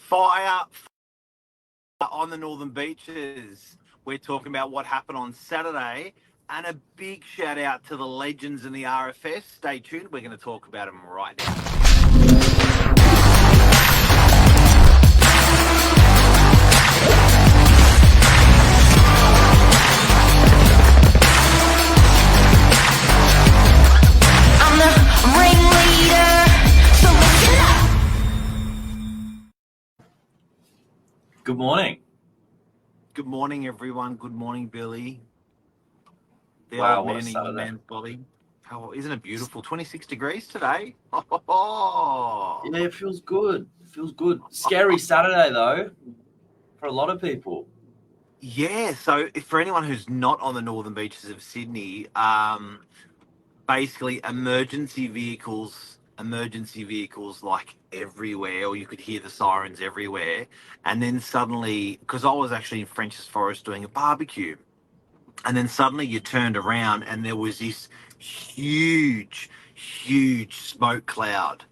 Fire on the northern beaches. We're talking about what happened on Saturday, and a big shout out to the legends in the RFS. Stay tuned. We're going to talk about them right now. Good morning. Good morning, everyone. Good morning, Billy. The Wow, old what a man in Saturday. your man's body. Oh, isn't it beautiful? 26 degrees today. Yeah, it feels good. It feels good. Scary Saturday, though, for a lot of people. Yeah, so for anyone who's not on the northern beaches of Sydney, basically emergency vehicles like everywhere, or you could hear the sirens everywhere. And then suddenly, because I was actually in French's Forest doing a barbecue, and then suddenly you turned around and there was this huge smoke cloud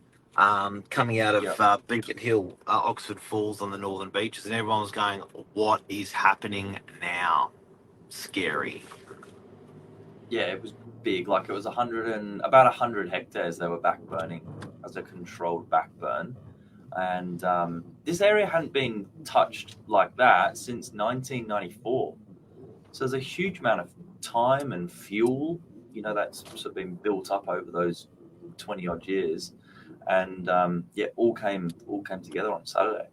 coming out of Yep. Beacon Hill, Oxford Falls on the northern beaches, and everyone was going, what is happening now? Scary. Yeah, it was big. Like, it was about 100 hectares they were backburning as a controlled backburn. And this area hadn't been touched like that since 1994. So there's a huge amount of time and fuel, that's sort of been built up over those 20 odd years. And all came together on Saturday.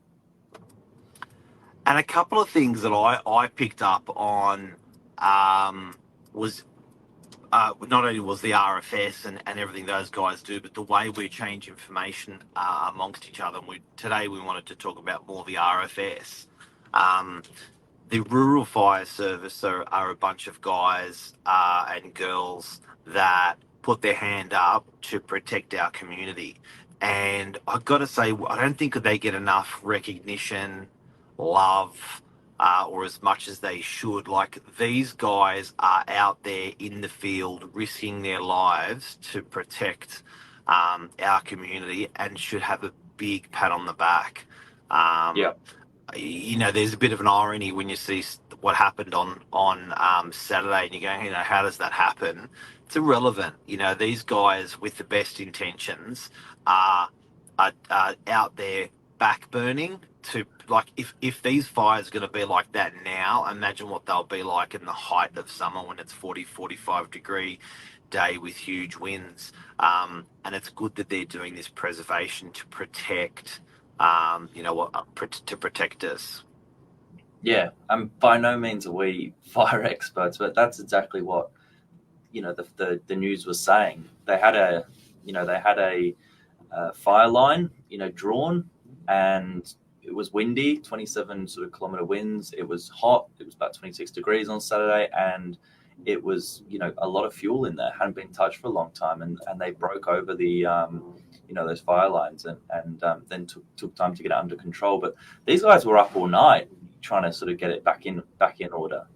And a couple of things that I picked up on was not only was the RFS and everything those guys do, but the way we change information amongst each other. And today we wanted to talk about more the RFS. The Rural Fire Service are a bunch of guys and girls that put their hand up to protect our community. And I've got to say, I don't think that they get enough recognition, love, or as much as they should. Like, these guys are out there in the field risking their lives to protect our community and should have a big pat on the back. Yeah. There's a bit of an irony when you see what happened on Saturday, and you go, how does that happen? It's irrelevant. These guys with the best intentions are out there backburning to, like, if these fires are going to be like that now, imagine what they'll be like in the height of summer when it's 45 degree day with huge winds. And it's good that they're doing this preservation to protect to protect us. Yeah, and by no means are we fire experts, but that's exactly what the news was saying. They had a fire line drawn, and it was windy, 27 sort of kilometer winds. It was hot. It was about 26 degrees on Saturday, and it was a lot of fuel in there, hadn't been touched for a long time, and they broke over the those fire lines, and then took time to get it under control. But these guys were up all night trying to sort of get it back in order.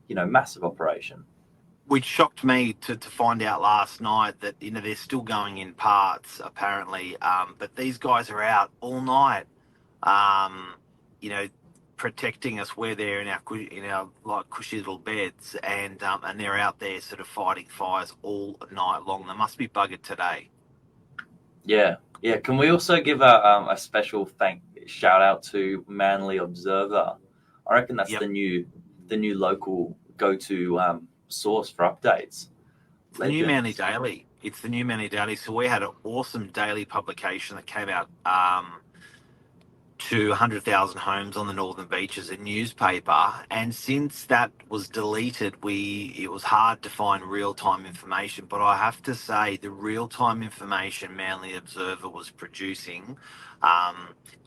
Massive operation. Which shocked me to find out last night that they're still going in parts apparently, but these guys are out all night, protecting us where they're in our like cushy little beds, and they're out there sort of fighting fires all night long. They must be buggered today. Yeah. Can we also give a special shout out to Manly Observer? I reckon that's the new local go-to source for updates. The new Manly Daily. It's the new Manly Daily. So we had an awesome daily publication that came out to 100,000 homes on the northern beaches, a newspaper. And since that was deleted, it was hard to find real-time information. But I have to say, the real-time information Manly Observer was producing,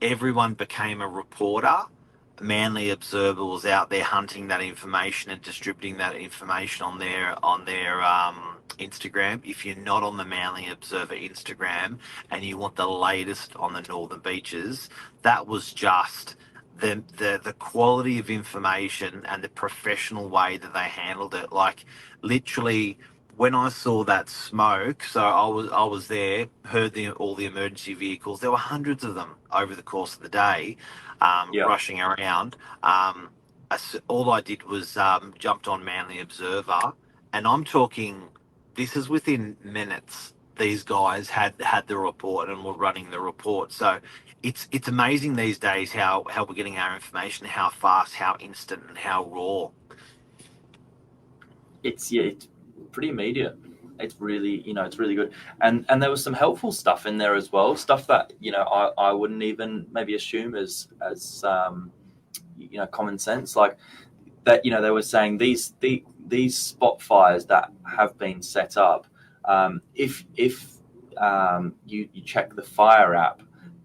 everyone became a reporter. Manly Observer was out there hunting that information and distributing that information on their Instagram. If you're not on the Manly Observer Instagram and you want the latest on the northern beaches, that was just the quality of information and the professional way that they handled it. Like, literally, when I saw that smoke, so I was there, heard all the emergency vehicles. There were hundreds of them over the course of the day, Yeah. rushing around. All I did was jumped on Manly Observer, and I'm talking. This is within minutes. These guys had the report and were running the report. So it's amazing these days how we're getting our information, how fast, how instant, and how raw. It's pretty immediate. It's really, it's really good. And there was some helpful stuff in there as well, stuff that I wouldn't even maybe assume as common sense, like that. They were saying these spot fires that have been set up, if you check the fire app,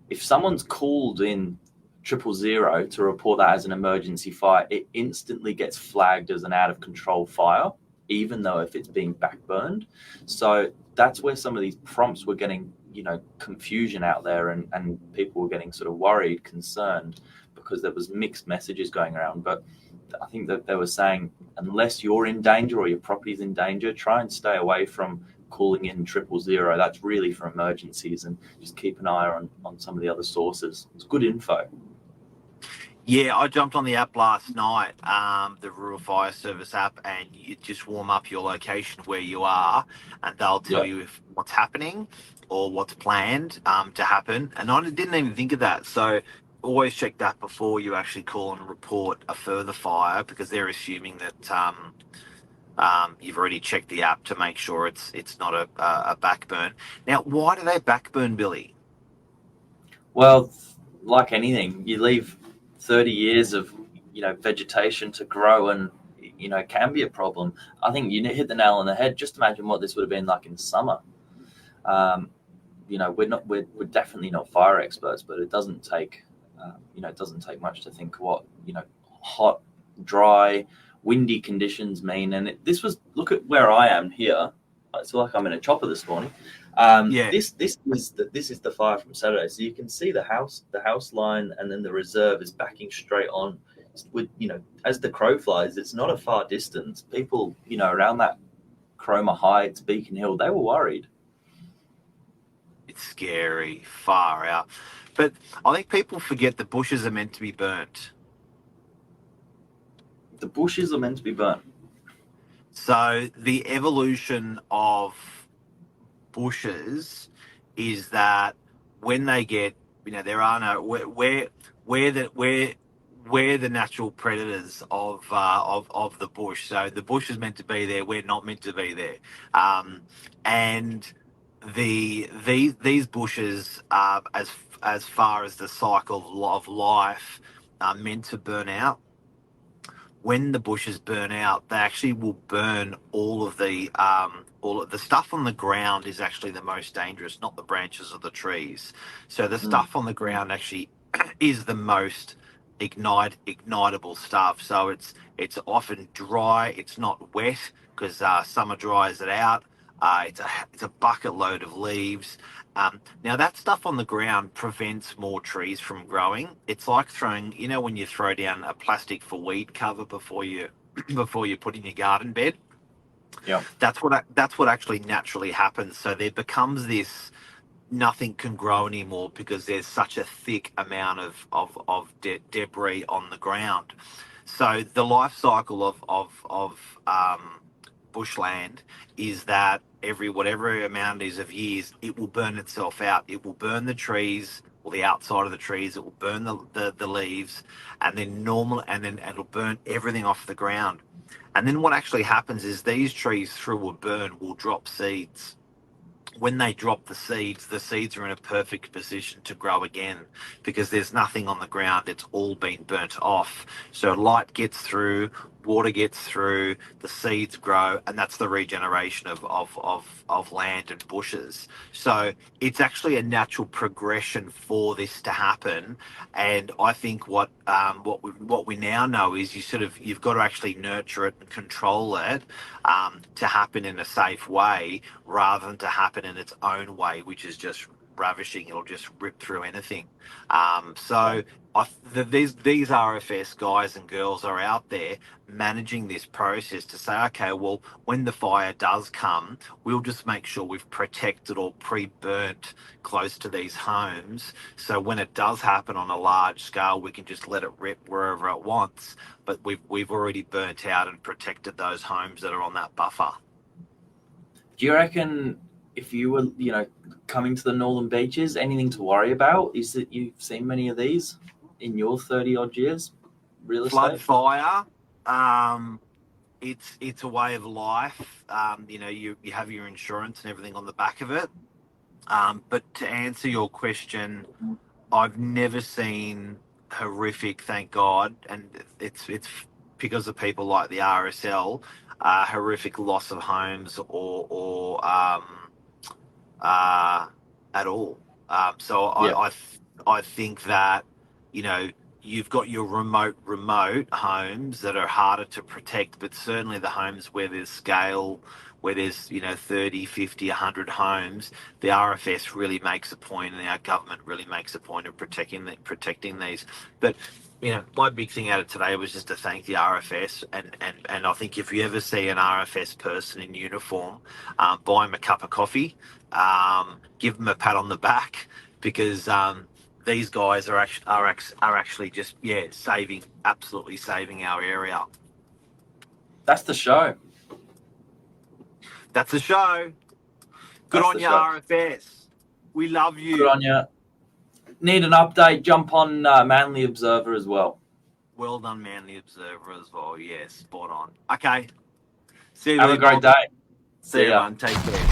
if someone's called in 000 to report that as an emergency fire, it instantly gets flagged as an out of control fire, even though if it's being backburned. So that's where some of these prompts were getting, confusion out there, and people were getting sort of worried, concerned, because there was mixed messages going around. But I think that they were saying, unless you're in danger or your property's in danger, try and stay away from calling in 000. That's really for emergencies, and just keep an eye on some of the other sources. It's good info. Yeah, I jumped on the app last night, the Rural Fire Service app, and you just warm up your location where you are, and they'll tell Yeah. you if what's happening or what's planned to happen. And I didn't even think of that. So always check that before you actually call and report a further fire, because they're assuming that you've already checked the app to make sure it's not a backburn. Now, why do they backburn, Billy? Well, like anything, you leave 30 years of vegetation to grow, and it can be a problem. I think you hit the nail on the head. Just imagine what this would have been like in summer. We're definitely not fire experts, but it doesn't take much to think what hot, dry, windy conditions mean. And look at where I am here. It's like I'm in a chopper this morning. Yeah. This is the fire from Saturday, so you can see the house line, and then the reserve is backing straight on. With as the crow flies, it's not a far distance. People around that Cromer Heights, Beacon Hill, they were worried. It's scary, far out. But I think people forget the bushes are meant to be burnt. The bushes are meant to be burnt. So the evolution of bushes is that when they get, there are no where the natural predators of the bush. So the bush is meant to be there. We're not meant to be there, and these bushes, as far as the cycle of life, are meant to burn out. When the bushes burn out, they actually will burn all of the stuff on the ground is actually the most dangerous, not the branches of the trees. So the stuff on the ground actually is the most ignitable stuff. So it's often dry. It's not wet because summer dries it out. It's a bucket load of leaves. Now that stuff on the ground prevents more trees from growing. It's like throwing, when you throw down a plastic for weed cover before you put in your garden bed. Yeah. That's what actually naturally happens. So there becomes this, nothing can grow anymore because there's such a thick amount of debris on the ground. So the life cycle of bushland is that whatever amount it is of years, it will burn itself out. It will burn the trees or the outside of the trees. It will burn the leaves, and then it'll burn everything off the ground. And then what actually happens is these trees, through a burn, will drop seeds. When they drop the seeds are in a perfect position to grow again because there's nothing on the ground. It's all been burnt off. So light gets through, water gets through, the seeds grow, and that's the regeneration of land and bushes. So it's actually a natural progression for this to happen. And I think what we now know is you've got to actually nurture it and control it to happen in a safe way rather than to happen in its own way, which is just ravishing. It'll just rip through anything. So these RFS guys and girls are out there managing this process to say, okay, well, when the fire does come, we'll just make sure we've protected or pre-burnt close to these homes. So when it does happen on a large scale, we can just let it rip wherever it wants. But we've already burnt out and protected those homes that are on that buffer. Do you reckon if you were, coming to the northern beaches, anything to worry about? Is that you've seen many of these in your 30 odd years? Real estate? Flood fire. It's a way of life. You have your insurance and everything on the back of it. But to answer your question, I've never seen horrific, thank God, and it's because of people like the RSL, horrific loss of homes or at all. So Yeah. I think that you've got your remote homes that are harder to protect, but certainly the homes where there's scale, where there's 30, 50, 100 homes, the RFS really makes a point, and our government really makes a point of protecting these. But my big thing out of today was just to thank the RFS, and I think if you ever see an RFS person in uniform, buy them a cup of coffee, give them a pat on the back, because these guys are actually just absolutely saving our area. That's the show. That's the show. Good on you, RFS. We love you. Good on you. Need an update? Jump on Manly Observer as well. Well done, Manly Observer as well. Yes, spot on. Okay. See you. Have a great day. See you, man. Take care.